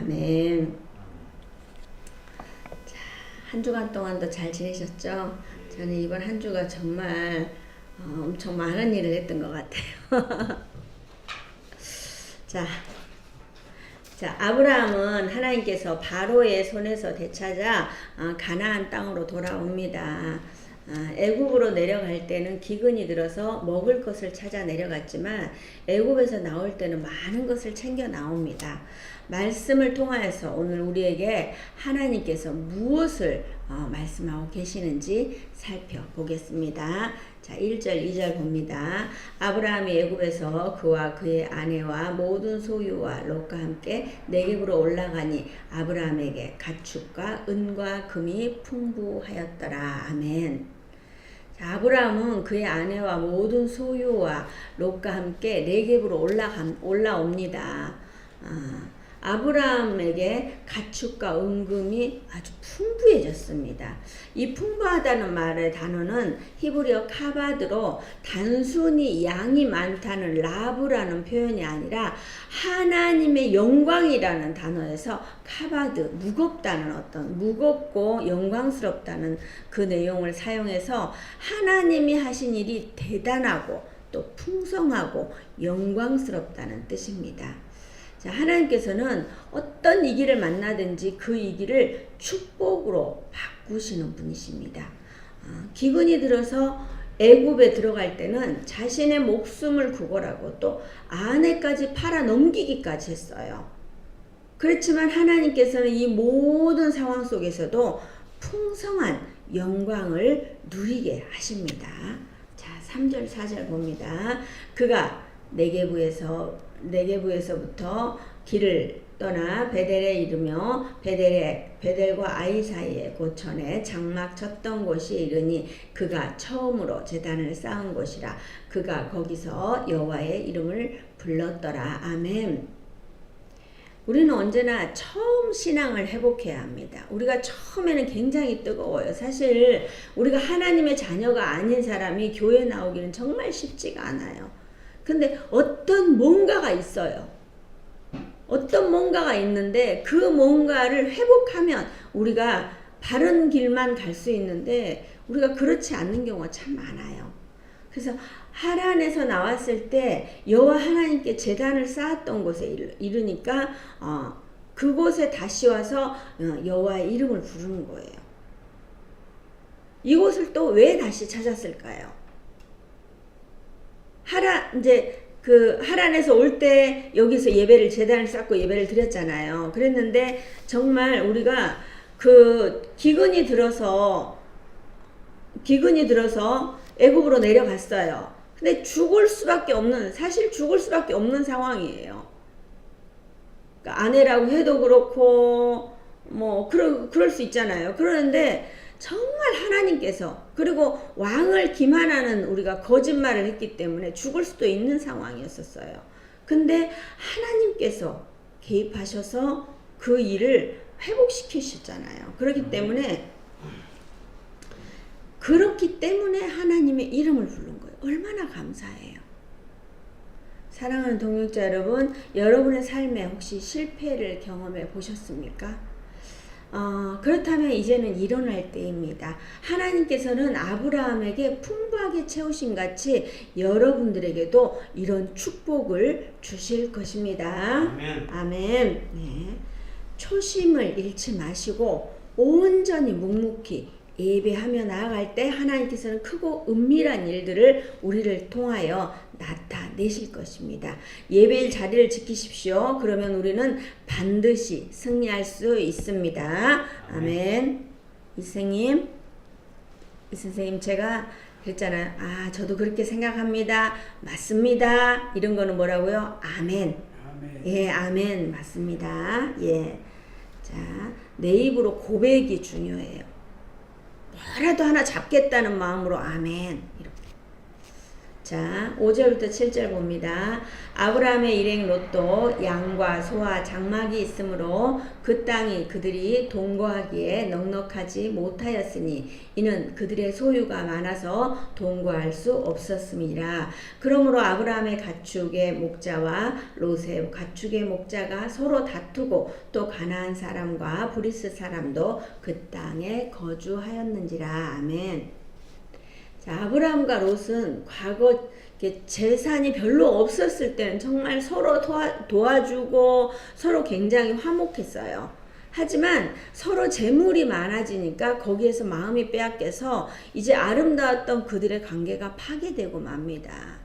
아멘. 자, 한 주간 동안도 잘 지내셨죠? 저는 이번 한 주가 정말 엄청 많은 일을 했던 것 같아요. 자, 아브라함은 하나님께서 바로의 손에서 되찾아 가나안 땅으로 돌아옵니다. 애굽으로 내려갈 때는 기근이 들어서 먹을 것을 찾아 내려갔지만 애굽에서 나올 때는 많은 것을 챙겨 나옵니다. 말씀을 통하여서 오늘 우리에게 하나님께서 무엇을 말씀하고 계시는지 살펴보겠습니다. 자, 1절 2절 봅니다. 아브라함이 애굽에서 그와 그의 아내와 모든 소유와 롯과 함께 네겝으로 올라가니 아브라함에게 가축과 은과 금이 풍부하였더라. 아멘. 자, 아브라함은 그의 아내와 모든 소유와 롯과 함께 네겝으로 올라옵니다. 아브라함에게 가축과 은금이 아주 풍부해졌습니다. 이 풍부하다는 말의 단어는 히브리어 카바드로 단순히 양이 많다는 라브라는 표현이 아니라 하나님의 영광이라는 단어에서 카바드, 무겁다는 어떤 무겁고 영광스럽다는 그 내용을 사용해서 하나님이 하신 일이 대단하고 또 풍성하고 영광스럽다는 뜻입니다. 자, 하나님께서는 어떤 위기를 만나든지 그 위기를 축복으로 바꾸시는 분이십니다. 기근이 들어서 애굽에 들어갈 때는 자신의 목숨을 구걸하고 또 아내까지 팔아 넘기기까지 했어요. 그렇지만 하나님께서는 이 모든 상황 속에서도 풍성한 영광을 누리게 하십니다. 자, 3절 4절 봅니다. 그가 네게부에서부터 길을 떠나 베델에 이르며 베델과 아이 사이에 고천에 장막 쳤던 곳이 이르니 그가 처음으로 제단을 쌓은 곳이라. 그가 거기서 여호와의 이름을 불렀더라. 아멘. 우리는 언제나 처음 신앙을 회복해야 합니다. 우리가 처음에는 굉장히 뜨거워요. 사실 우리가 하나님의 자녀가 아닌 사람이 교회 나오기는 정말 쉽지가 않아요. 근데 어떤 뭔가가 있어요. 어떤 뭔가가 있는데 그 뭔가를 회복하면 우리가 바른 길만 갈 수 있는데 우리가 그렇지 않는 경우가 참 많아요. 그래서 하란에서 나왔을 때 여호와 하나님께 제단을 쌓았던 곳에 이르니까 그곳에 다시 와서 여호와의 이름을 부르는 거예요. 이곳을 또 왜 다시 찾았을까요? 하란에서 올 때 여기서 예배를 제단을 쌓고 예배를 드렸잖아요. 그랬는데 정말 우리가 그 기근이 들어서 애굽으로 내려갔어요. 근데 사실 죽을 수밖에 없는 상황이에요. 그러니까 아내라고 해도 그렇고 그럴 수 있잖아요. 그러는데 정말 하나님께서 그리고 왕을 기만하는 우리가 거짓말을 했기 때문에 죽을 수도 있는 상황이었었어요. 근데 하나님께서 개입하셔서 그 일을 회복시키셨잖아요. 그렇기 때문에 하나님의 이름을 부른 거예요. 얼마나 감사해요. 사랑하는 동역자 여러분, 여러분의 삶에 혹시 실패를 경험해 보셨습니까? 그렇다면 이제는 일어날 때입니다. 하나님께서는 아브라함에게 풍부하게 채우신 같이 여러분들에게도 이런 축복을 주실 것입니다. 아멘. 네. 초심을 잃지 마시고 온전히 묵묵히 예배하며 나아갈 때 하나님께서는 크고 은밀한 일들을 우리를 통하여 나타내실 것입니다. 예배의 자리를 지키십시오. 그러면 우리는 반드시 승리할 수 있습니다. 아멘. 이 선생님 제가 그랬잖아요. 저도 그렇게 생각합니다. 맞습니다. 이런 거는 뭐라고요? 아멘. 예, 아멘. 맞습니다. 예. 자, 내 입으로 고백이 중요해요. 뭐라도 하나 잡겠다는 마음으로 아멘. 이렇게. 자, 5절부터 7절 봅니다. 아브라함의 일행 롯도 양과 소와 장막이 있으므로 그 땅이 그들이 동거하기에 넉넉하지 못하였으니 이는 그들의 소유가 많아서 동거할 수 없었음이라. 그러므로 아브라함의 가축의 목자와 롯의 가축의 목자가 서로 다투고 또 가나안 사람과 브리스 사람도 그 땅에 거주하였는지라. 아멘. 자, 아브라함과 롯은 과거 재산이 별로 없었을 때는 정말 서로 도와주고 서로 굉장히 화목했어요. 하지만 서로 재물이 많아지니까 거기에서 마음이 빼앗겨서 이제 아름다웠던 그들의 관계가 파괴되고 맙니다.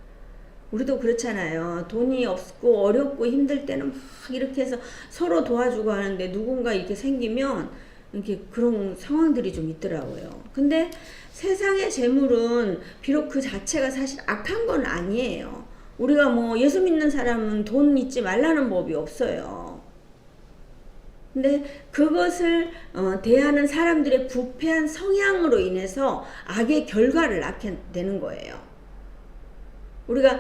우리도 그렇잖아요. 돈이 없고 어렵고 힘들 때는 막 이렇게 해서 서로 도와주고 하는데 누군가 이렇게 생기면 이렇게 그런 상황들이 좀 있더라고요. 근데 세상의 재물은 비록 그 자체가 사실 악한 건 아니에요. 우리가 뭐 예수 믿는 사람은 돈 잊지 말라는 법이 없어요. 근데 그것을 대하는 사람들의 부패한 성향으로 인해서 악의 결과를 낳게 되는 거예요. 우리가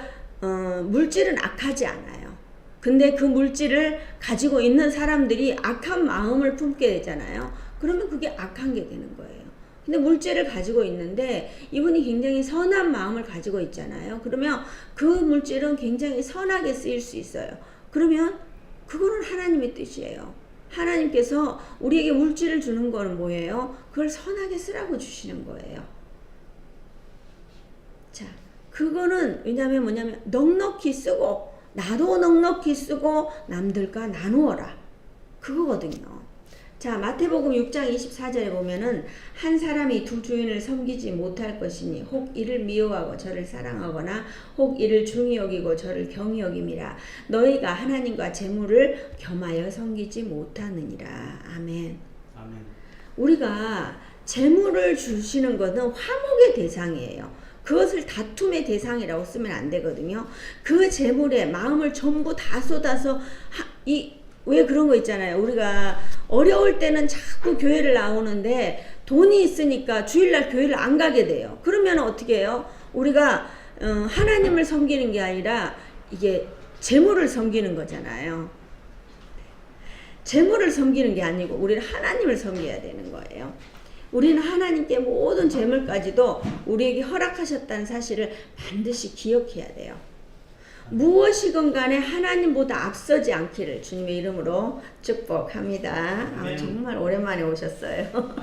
물질은 악하지 않아요. 근데 그 물질을 가지고 있는 사람들이 악한 마음을 품게 되잖아요. 그러면 그게 악한 게 되는 거예요. 근데 물질을 가지고 있는데 이분이 굉장히 선한 마음을 가지고 있잖아요. 그러면 그 물질은 굉장히 선하게 쓰일 수 있어요. 그러면 그거는 하나님의 뜻이에요. 하나님께서 우리에게 물질을 주는 거는 뭐예요? 그걸 선하게 쓰라고 주시는 거예요. 자, 그거는 왜냐면 뭐냐면 넉넉히 쓰고 나도 넉넉히 쓰고 남들과 나누어라. 그거거든요. 자, 마태복음 6장 24절에 보면은 한 사람이 두 주인을 섬기지 못할 것이니 혹 이를 미워하고 저를 사랑하거나 혹 이를 중히 여기고 저를 경히 여김이라. 너희가 하나님과 재물을 겸하여 섬기지 못하느니라. 아멘. 아멘. 우리가 재물을 주시는 것은 화목의 대상이에요. 그것을 다툼의 대상이라고 쓰면 안 되거든요. 그 재물에 마음을 전부 다 쏟아서 왜 그런 거 있잖아요. 우리가 어려울 때는 자꾸 교회를 나오는데 돈이 있으니까 주일날 교회를 안 가게 돼요. 그러면 어떻게 해요? 우리가 하나님을 섬기는 게 아니라 이게 재물을 섬기는 거잖아요. 재물을 섬기는 게 아니고 우리는 하나님을 섬겨야 되는 거예요. 우리는 하나님께 모든 재물까지도 우리에게 허락하셨다는 사실을 반드시 기억해야 돼요. 무엇이건 간에 하나님보다 앞서지 않기를 주님의 이름으로 축복합니다. 정말 오랜만에 오셨어요.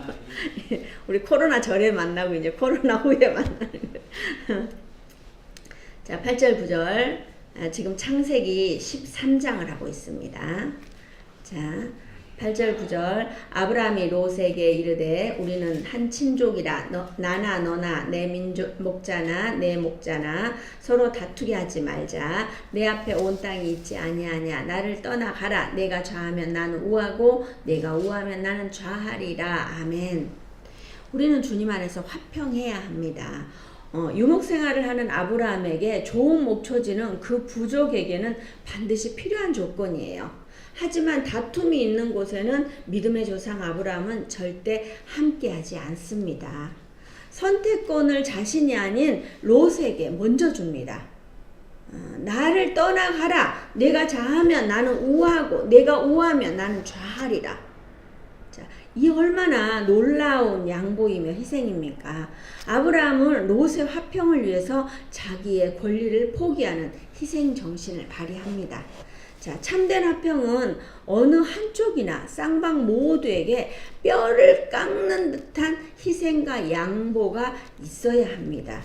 우리 코로나 전에 만나고 이제 코로나 후에 만나는 거예요. 자, 8절 9절 지금 창세기 13장을 하고 있습니다. 자, 8절 9절 아브라함이 롯에게 이르되 우리는 한 친족이라 나나 너나 내 목자나 내 목자나 서로 다투게 하지 말자. 내 앞에 온 땅이 있지 아니하냐. 나를 떠나가라. 내가 좌하면 나는 우하고 내가 우하면 나는 좌하리라. 아멘. 우리는 주님 안에서 화평해야 합니다. 유목생활을 하는 아브라함에게 좋은 목초지는 그 부족에게는 반드시 필요한 조건이에요. 하지만 다툼이 있는 곳에는 믿음의 조상 아브라함은 절대 함께하지 않습니다. 선택권을 자신이 아닌 롯에게 먼저 줍니다. 나를 떠나가라. 내가 좌하면 나는 우하고 내가 우하면 나는 좌하리라. 자, 이 얼마나 놀라운 양보이며 희생입니까? 아브라함은 롯의 화평을 위해서 자기의 권리를 포기하는 희생 정신을 발휘합니다. 자, 참된 화평은 어느 한쪽이나 쌍방 모두에게 뼈를 깎는 듯한 희생과 양보가 있어야 합니다.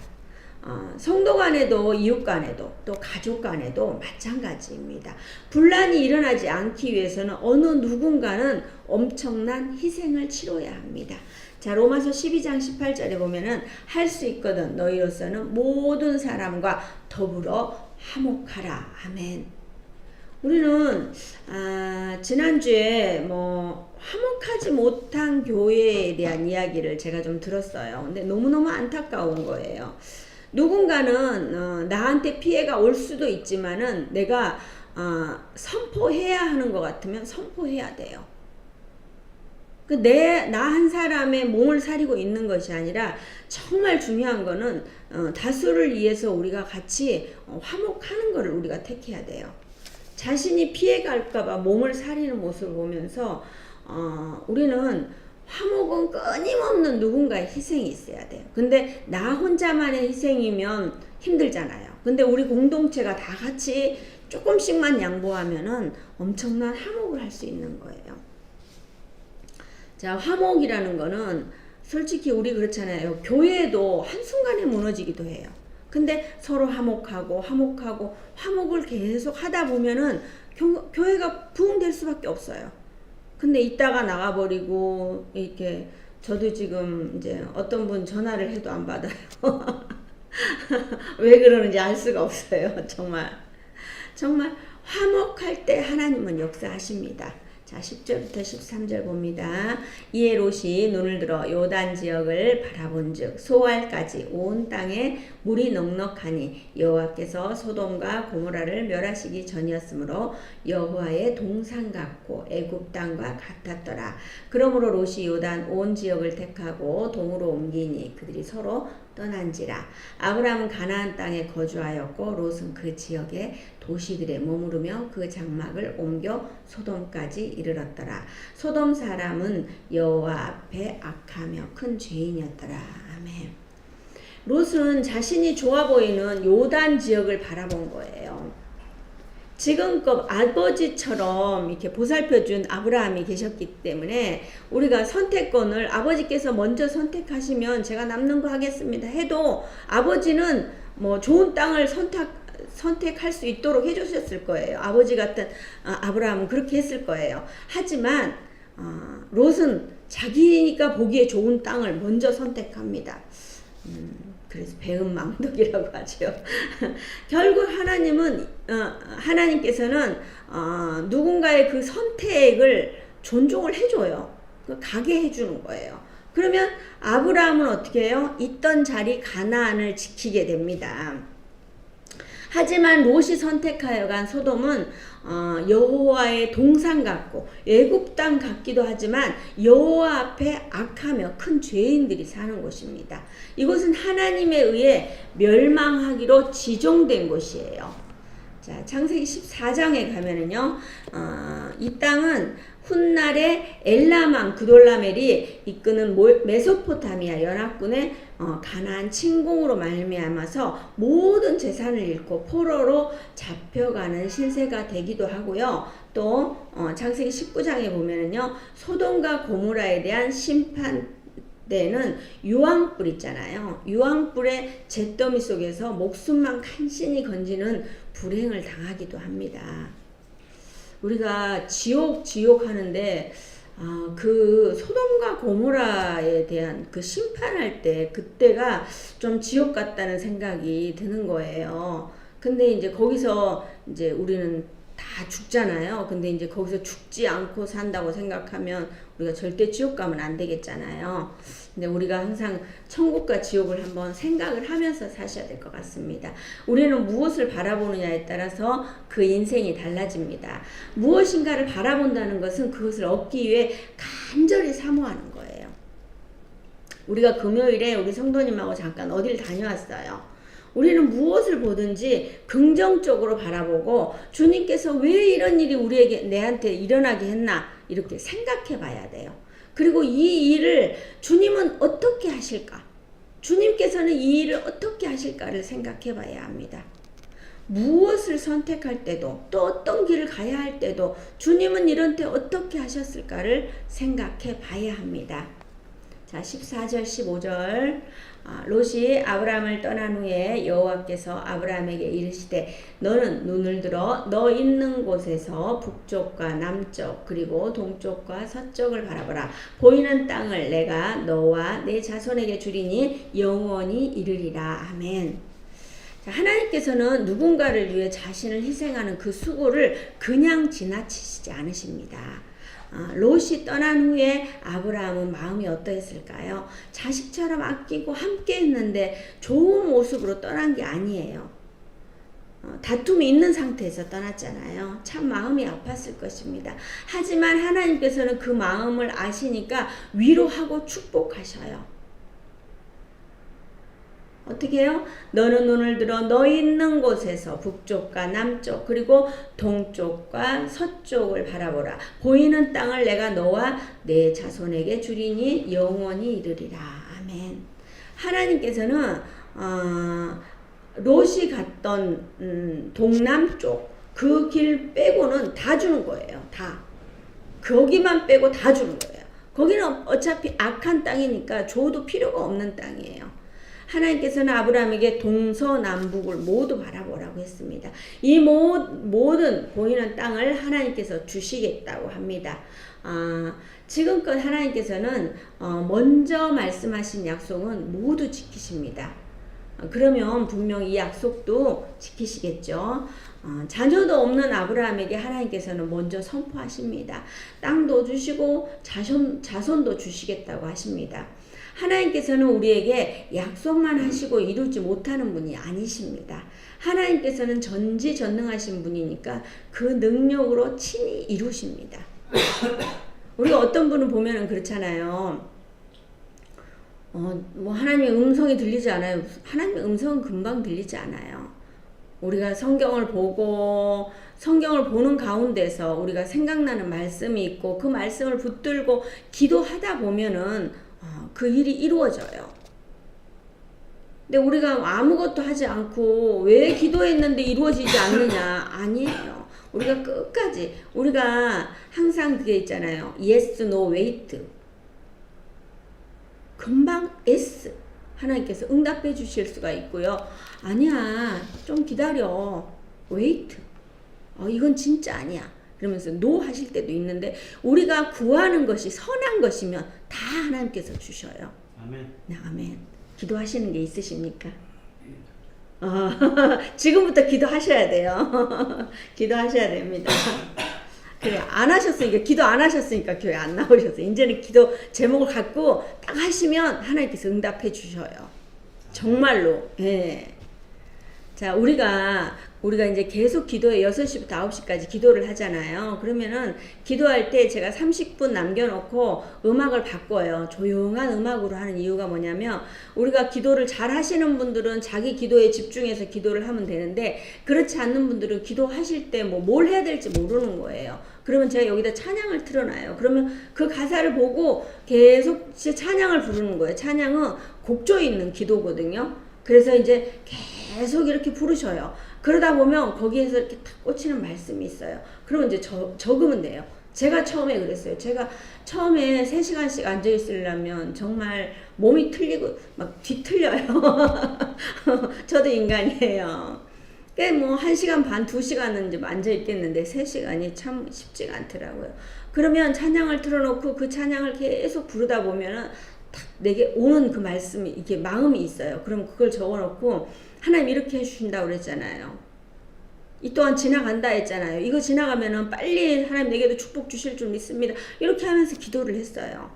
성도 간에도 이웃 간에도 또 가족 간에도 마찬가지입니다. 분란이 일어나지 않기 위해서는 어느 누군가는 엄청난 희생을 치러야 합니다. 자, 로마서 12장 18절에 보면은 할 수 있거든 너희로서는 모든 사람과 더불어 화목하라. 아멘. 우리는 지난주에 화목하지 못한 교회에 대한 이야기를 제가 좀 들었어요. 근데 너무너무 안타까운 거예요. 누군가는 나한테 피해가 올 수도 있지만은 내가 선포해야 하는 것 같으면 선포해야 돼요. 나 한 사람의 몸을 사리고 있는 것이 아니라 정말 중요한 거는 다수를 위해서 우리가 같이 화목하는 것을 우리가 택해야 돼요. 자신이 피해갈까봐 몸을 사리는 모습을 보면서 우리는 화목은 끊임없는 누군가의 희생이 있어야 돼요. 근데 나 혼자만의 희생이면 힘들잖아요. 근데 우리 공동체가 다 같이 조금씩만 양보하면은 엄청난 화목을 할 수 있는 거예요. 자, 화목이라는 거는 솔직히 우리 그렇잖아요. 교회도 한순간에 무너지기도 해요. 근데 서로 화목하고 화목을 계속 하다 보면은 교회가 부흥될 수밖에 없어요. 근데 이따가 나가버리고 이렇게 저도 지금 이제 어떤 분 전화를 해도 안 받아요. 왜 그러는지 알 수가 없어요. 정말 화목할 때 하나님은 역사하십니다. 자, 10절부터 13절 봅니다. 이에 롯이 눈을 들어 요단 지역을 바라본즉 소알까지 온 땅에 물이 넉넉하니 여호와께서 소돔과 고모라를 멸하시기 전이었으므로 여호와의 동산 같고 애굽 땅과 같았더라. 그러므로 롯이 요단 온 지역을 택하고 동으로 옮기니 그들이 서로 떠난지라. 아브라함은 가나안 땅에 거주하였고 롯은 그 지역에 도시들에 머무르며 그 장막을 옮겨 소돔까지 이르렀더라. 소돔 사람은 여호와 앞에 악하며 큰 죄인이었더라. 아멘. 롯은 자신이 좋아 보이는 요단 지역을 바라본 거예요. 지금껏 아버지처럼 이렇게 보살펴준 아브라함이 계셨기 때문에 우리가 선택권을 아버지께서 먼저 선택하시면 제가 남는 거 하겠습니다 해도 아버지는 뭐 좋은 땅을 선택할 수 있도록 해주셨을 거예요. 아버지 같은 아브라함은 그렇게 했을 거예요. 하지만 롯은 자기가 보기에 좋은 땅을 먼저 선택합니다. 그래서 배은망덕이라고 하죠. 결국 하나님께서는 누군가의 그 선택을 존중을 해줘요. 가게 해주는 거예요. 그러면 아브라함은 어떻게 해요? 있던 자리 가나안을 지키게 됩니다. 하지만 롯이 선택하여 간 소돔은 여호와의 동산 같고 애굽 땅 같기도 하지만 여호와 앞에 악하며 큰 죄인들이 사는 곳입니다. 이곳은 하나님에 의해 멸망하기로 지정된 곳이에요. 자, 창세기 14장에 가면은요, 이 땅은 훗날에 엘라만 그돌라멜이 이끄는 메소포타미아 연합군의 가나안 침공으로 말미암아서 모든 재산을 잃고 포로로 잡혀가는 신세가 되기도 하고요. 또 창세기 19장에 보면은요, 소돔과 고모라에 대한 심판대는 유황불 있잖아요. 유황불의 잿더미 속에서 목숨만 간신히 건지는 불행을 당하기도 합니다. 우리가 지옥 하는데 그 소돔과 고모라에 대한 그 심판할 때 그때가 좀 지옥 같다는 생각이 드는 거예요. 근데 이제 거기서 이제 우리는 다 죽잖아요. 근데 이제 거기서 죽지 않고 산다고 생각하면 우리가 절대 지옥 가면 안 되겠잖아요. 근데 우리가 항상 천국과 지옥을 한번 생각을 하면서 사셔야 될 것 같습니다. 우리는 무엇을 바라보느냐에 따라서 그 인생이 달라집니다. 무엇인가를 바라본다는 것은 그것을 얻기 위해 간절히 사모하는 거예요. 우리가 금요일에 우리 성도님하고 잠깐 어딜 다녀왔어요. 우리는 무엇을 보든지 긍정적으로 바라보고 주님께서 왜 이런 일이 내한테 일어나게 했나 이렇게 생각해 봐야 돼요. 그리고 이 일을 주님은 어떻게 하실까? 주님께서는 이 일을 어떻게 하실까를 생각해 봐야 합니다. 무엇을 선택할 때도 또 어떤 길을 가야 할 때도 주님은 이런 때 어떻게 하셨을까를 생각해 봐야 합니다. 자, 14절 15절 롯이 아브라함을 떠난 후에 여호와께서 아브라함에게 이르시되 너는 눈을 들어 너 있는 곳에서 북쪽과 남쪽 그리고 동쪽과 서쪽을 바라보라. 보이는 땅을 내가 너와 내 자손에게 주리니 영원히 이르리라. 아멘. 자, 하나님께서는 누군가를 위해 자신을 희생하는 그 수고를 그냥 지나치시지 않으십니다. 롯이 떠난 후에 아브라함은 마음이 어떠했을까요? 자식처럼 아끼고 함께 했는데 좋은 모습으로 떠난 게 아니에요. 다툼이 있는 상태에서 떠났잖아요. 참 마음이 아팠을 것입니다. 하지만 하나님께서는 그 마음을 아시니까 위로하고 축복하셔요. 어떻게 해요? 너는 눈을 들어 너 있는 곳에서 북쪽과 남쪽 그리고 동쪽과 서쪽을 바라보라. 보이는 땅을 내가 너와 내 자손에게 주리니 영원히 이르리라. 아멘. 하나님께서는 롯이 갔던 동남쪽 그 길 빼고는 다 주는 거예요. 다. 거기만 빼고 다 주는 거예요. 거기는 어차피 악한 땅이니까 줘도 필요가 없는 땅이에요. 하나님께서는 아브라함에게 동서남북을 모두 바라보라고 했습니다. 이 모든 보이는 땅을 하나님께서 주시겠다고 합니다. 지금껏 하나님께서는 먼저 말씀하신 약속은 모두 지키십니다. 그러면 분명 이 약속도 지키시겠죠. 자녀도 없는 아브라함에게 하나님께서는 먼저 선포하십니다. 땅도 주시고 자손도 주시겠다고 하십니다. 하나님께서는 우리에게 약속만 하시고 이루지 못하는 분이 아니십니다. 하나님께서는 전지전능하신 분이니까 그 능력으로 친히 이루십니다. 우리가 어떤 분을 보면은 그렇잖아요. 뭐 하나님의 음성이 들리지 않아요. 하나님의 음성은 금방 들리지 않아요. 우리가 성경을 보는 가운데서 우리가 생각나는 말씀이 있고 그 말씀을 붙들고 기도하다 보면은 그 일이 이루어져요. 근데 우리가 아무것도 하지 않고 왜 기도했는데 이루어지지 않느냐? 아니에요. 우리가 끝까지 우리가 항상 그게 있잖아요. Yes, no, wait. 금방 S 하나님께서 응답해 주실 수가 있고요. 아니야, 좀 기다려. wait. 이건 진짜 아니야. 그러면서 노 하실 때도 있는데 우리가 구하는 것이 선한 것이면 다 하나님께서 주셔요. 아멘. 네, 아멘. 기도하시는 게 있으십니까? 지금부터 기도하셔야 돼요. 기도하셔야 됩니다. 그래, 안 하셨으니까, 기도 안 하셨으니까 교회 안 나오셨어요. 이제는 기도 제목을 갖고 딱 하시면 하나님께서 응답해 주셔요. 정말로. 예. 자, 우리가 이제 계속 기도에 6시부터 9시까지 기도를 하잖아요. 그러면은 기도할 때 제가 30분 남겨놓고 음악을 바꿔요. 조용한 음악으로 하는 이유가 뭐냐면 우리가 기도를 잘 하시는 분들은 자기 기도에 집중해서 기도를 하면 되는데 그렇지 않는 분들은 기도하실 때 뭘 해야 될지 모르는 거예요. 그러면 제가 여기다 찬양을 틀어놔요. 그러면 그 가사를 보고 계속 찬양을 부르는 거예요. 찬양은 곡조 있는 기도거든요. 그래서 이제 계속 이렇게 부르셔요. 그러다 보면 거기에서 이렇게 탁 꽂히는 말씀이 있어요. 그러면 이제 적으면 돼요. 제가 처음에 그랬어요. 제가 처음에 3시간씩 앉아있으려면 정말 몸이 틀리고 막 뒤틀려요. 저도 인간이에요. 뭐 1시간 반, 2시간은 이제 앉아있겠는데 3시간이 참 쉽지가 않더라고요. 그러면 찬양을 틀어놓고 그 찬양을 계속 부르다 보면은 딱 내게 오는 그 말씀이 이게 마음이 있어요. 그럼 그걸 적어놓고 하나님 이렇게 해주신다고 그랬잖아요. 이 또한 지나간다 했잖아요. 이거 지나가면은 빨리 하나님 내게도 축복 주실 줄 믿습니다. 이렇게 하면서 기도를 했어요.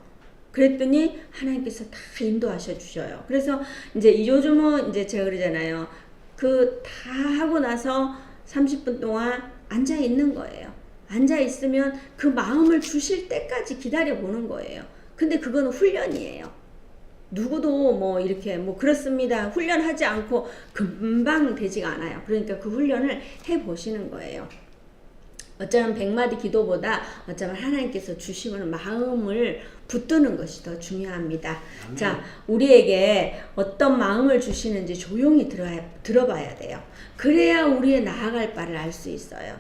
그랬더니 하나님께서 다 인도하셔 주셔요. 그래서 이제 요즘은 이제 제가 그러잖아요. 그 다 하고 나서 30분 동안 앉아 있는 거예요. 앉아 있으면 그 마음을 주실 때까지 기다려 보는 거예요. 근데 그거는 훈련이에요. 누구도 뭐 이렇게 뭐 그렇습니다. 훈련하지 않고 금방 되지가 않아요. 그러니까 그 훈련을 해보시는 거예요. 어쩌면 100마디 기도보다 어쩌면 하나님께서 주시는 마음을 붙드는 것이 더 중요합니다. 아멘. 자, 우리에게 어떤 마음을 주시는지 조용히 들어봐야 돼요. 그래야 우리의 나아갈 바를 알 수 있어요.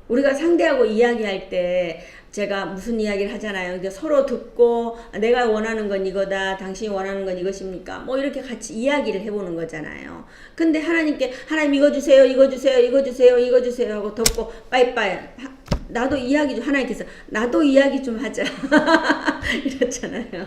우리가 상대하고 이야기할 때 제가 무슨 이야기를 하잖아요. 그러니까 서로 듣고 내가 원하는 건 이거다. 당신이 원하는 건 이것입니까? 뭐 이렇게 같이 이야기를 해보는 거잖아요. 근데 하나님께 하나님 이거 주세요. 이거 주세요. 이거 주세요. 이거 주세요. 하고 덮고 빠이빠이. 나도 이야기 좀 하나님께서 나도 이야기 좀 하자. 이렇잖아요.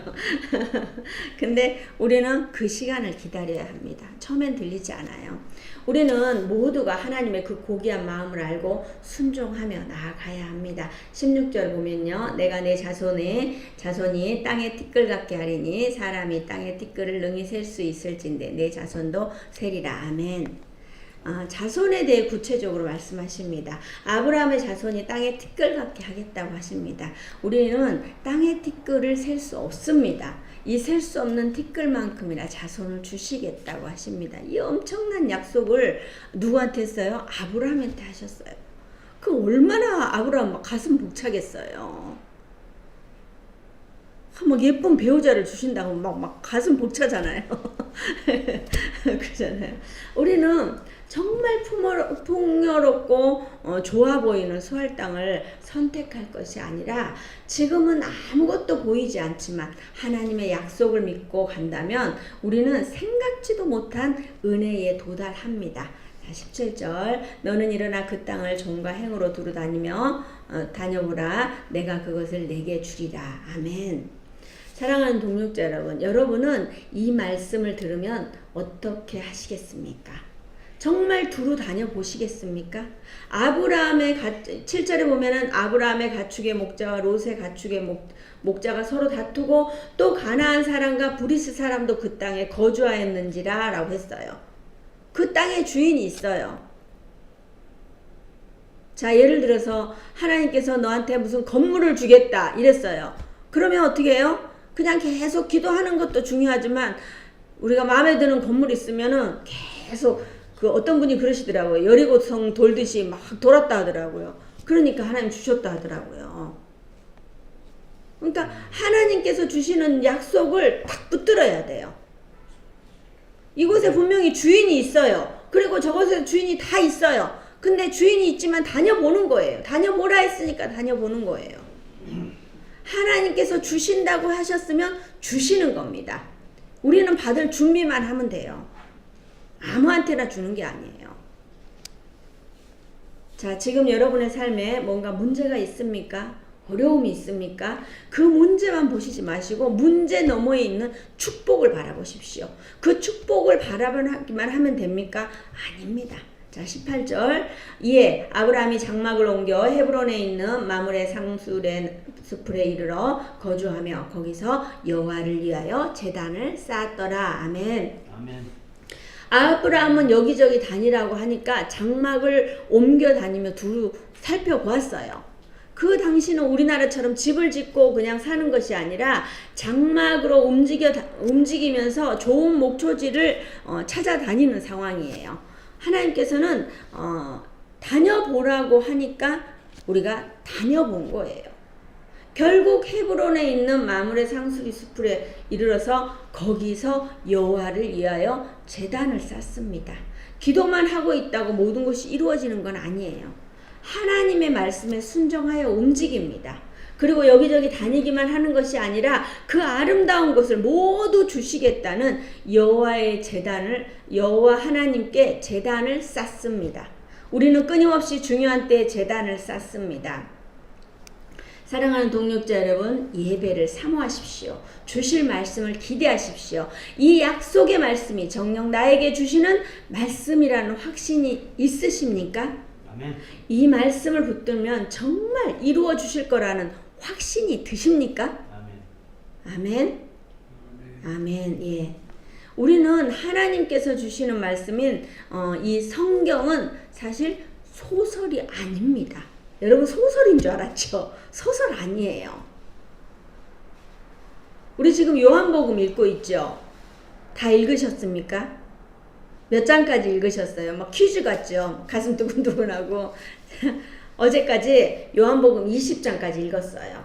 근데 우리는 그 시간을 기다려야 합니다. 처음엔 들리지 않아요. 우리는 모두가 하나님의 그 고귀한 마음을 알고 순종하며 나아가야 합니다. 16절 보면요. 내가 내 자손이 땅의 티끌 같게 하리니 사람이 땅의 티끌을 능히 셀 수 있을진데 내 자손도 세리라. 아멘. 자손에 대해 구체적으로 말씀하십니다. 아브라함의 자손이 땅의 티끌 같게 하겠다고 하십니다. 우리는 땅의 티끌을 셀 수 없습니다. 이 셀 수 없는 티끌만큼이나 자손을 주시겠다고 하십니다. 이 엄청난 약속을 누구한테 했어요? 아브라함한테 하셨어요. 그 얼마나 아브라함 막 가슴 벅차겠어요. 막 예쁜 배우자를 주신다고 막 가슴 벅차잖아요. 그러잖아요. 우리는 정말 풍요롭고 좋아 보이는 수할 땅을 선택할 것이 아니라 지금은 아무것도 보이지 않지만 하나님의 약속을 믿고 간다면 우리는 생각지도 못한 은혜에 도달합니다. 자, 17절 너는 일어나 그 땅을 종과 행으로 두루 다녀보라. 내가 그것을 내게 주리라. 아멘. 사랑하는 동역자 여러분, 여러분은 이 말씀을 들으면 어떻게 하시겠습니까? 정말 두루 다녀보시겠습니까? 아브라함의 7절에 보면은 아브라함의 가축의 목자와 롯의 가축의 목자가 서로 다투고 또 가나안 사람과 브리스 사람도 그 땅에 거주하였는지라 라고 했어요. 그 땅에 주인이 있어요. 자, 예를 들어서 하나님께서 너한테 무슨 건물을 주겠다 이랬어요. 그러면 어떻게 해요? 그냥 계속 기도하는 것도 중요하지만 우리가 마음에 드는 건물 있으면은 계속 그 어떤 분이 그러시더라고요. 여리고성 돌듯이 막 돌았다 하더라고요. 그러니까 하나님 주셨다 하더라고요. 그러니까 하나님께서 주시는 약속을 딱 붙들어야 돼요. 이곳에 분명히 주인이 있어요. 그리고 저곳에 주인이 다 있어요. 근데 주인이 있지만 다녀보는 거예요. 다녀보라 했으니까 다녀보는 거예요. 하나님께서 주신다고 하셨으면 주시는 겁니다. 우리는 받을 준비만 하면 돼요. 아무한테나 주는 게 아니에요. 자, 지금 여러분의 삶에 뭔가 문제가 있습니까? 어려움이 있습니까? 그 문제만 보시지 마시고 문제 너머에 있는 축복을 바라보십시오. 그 축복을 바라보기만 하면 됩니까? 아닙니다. 자, 18절 이에 아브라함이 장막을 옮겨 헤브론에 있는 마므레 상수레 숲에 이르러 거주하며 거기서 여호와를 위하여 제단을 쌓았더라. 아멘. 아멘. 아브라함은 여기저기 다니라고 하니까 장막을 옮겨 다니며 두루 살펴보았어요. 그 당시는 우리나라처럼 집을 짓고 그냥 사는 것이 아니라 장막으로 움직이면서 좋은 목초지를 찾아다니는 상황이에요. 하나님께서는 다녀보라고 하니까 우리가 다녀본 거예요. 결국 헤브론에 있는 마므레 상수리 숲에 이르러서 거기서 여호와를 위하여 제단을 쌓습니다. 기도만 하고 있다고 모든 것이 이루어지는 건 아니에요. 하나님의 말씀에 순종하여 움직입니다. 그리고 여기저기 다니기만 하는 것이 아니라 그 아름다운 것을 모두 주시겠다는 여호와의 제단을 여호와 하나님께 제단을 쌓습니다. 우리는 끊임없이 중요한 때에 제단을 쌓습니다. 사랑하는 동역자 여러분, 예배를 사모하십시오. 주실 말씀을 기대하십시오. 이 약속의 말씀이 정녕 나에게 주시는 말씀이라는 확신이 있으십니까? 아멘. 이 말씀을 붙들면 정말 이루어 주실 거라는 확신이 드십니까? 아멘. 아멘. 아멘. 예. 우리는 하나님께서 주시는 말씀인 이 성경은 사실 소설이 아닙니다. 여러분 소설인 줄 알았죠? 소설 아니에요. 우리 지금 요한복음 읽고 있죠? 다 읽으셨습니까? 몇 장까지 읽으셨어요? 막 퀴즈 같죠? 가슴 두근두근하고 어제까지 요한복음 20장까지 읽었어요.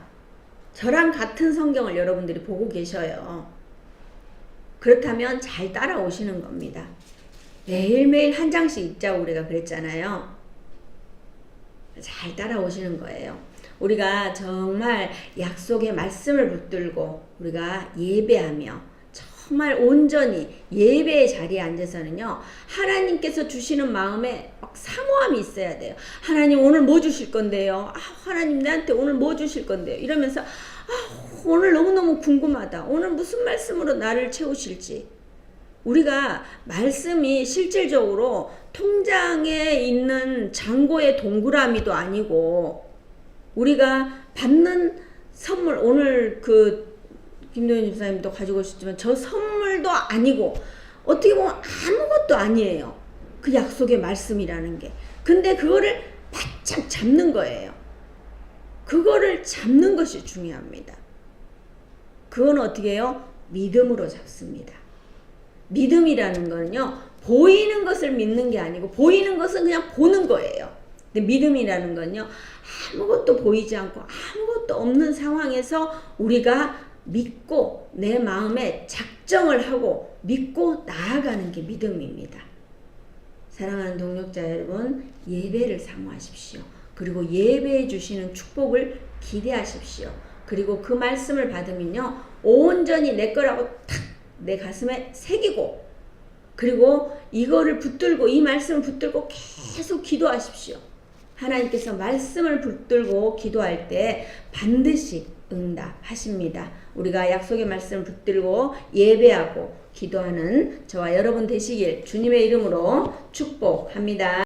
저랑 같은 성경을 여러분들이 보고 계셔요. 그렇다면 잘 따라오시는 겁니다. 매일매일 한 장씩 읽자고 우리가 그랬잖아요. 잘 따라오시는 거예요. 우리가 정말 약속의 말씀을 붙들고 우리가 예배하며 정말 온전히 예배의 자리에 앉아서는요, 하나님께서 주시는 마음에 막 사모함이 있어야 돼요. 하나님 오늘 뭐 주실 건데요? 하나님 나한테 오늘 뭐 주실 건데요? 이러면서 오늘 너무너무 궁금하다. 오늘 무슨 말씀으로 나를 채우실지. 우리가 말씀이 실질적으로 통장에 있는 잔고의 동그라미도 아니고 우리가 받는 선물, 오늘 김도현 집사님도 가지고 오셨지만 저 선물도 아니고 어떻게 보면 아무것도 아니에요. 그 약속의 말씀이라는 게. 근데 그거를 바짝 잡는 거예요. 그거를 잡는 것이 중요합니다. 그건 어떻게 해요? 믿음으로 잡습니다. 믿음이라는 거는요, 보이는 것을 믿는 게 아니고 보이는 것은 그냥 보는 거예요. 근데 믿음이라는 건요, 아무것도 보이지 않고 아무것도 없는 상황에서 우리가 믿고 내 마음에 작정을 하고 믿고 나아가는 게 믿음입니다. 사랑하는 동역자 여러분, 예배를 사모하십시오. 그리고 예배해 주시는 축복을 기대하십시오. 그리고 그 말씀을 받으면요, 온전히 내 거라고 탁 내 가슴에 새기고, 그리고 이거를 붙들고, 이 말씀을 붙들고 계속 기도하십시오. 하나님께서 말씀을 붙들고 기도할 때 반드시 응답하십니다. 우리가 약속의 말씀을 붙들고 예배하고 기도하는 저와 여러분 되시길 주님의 이름으로 축복합니다.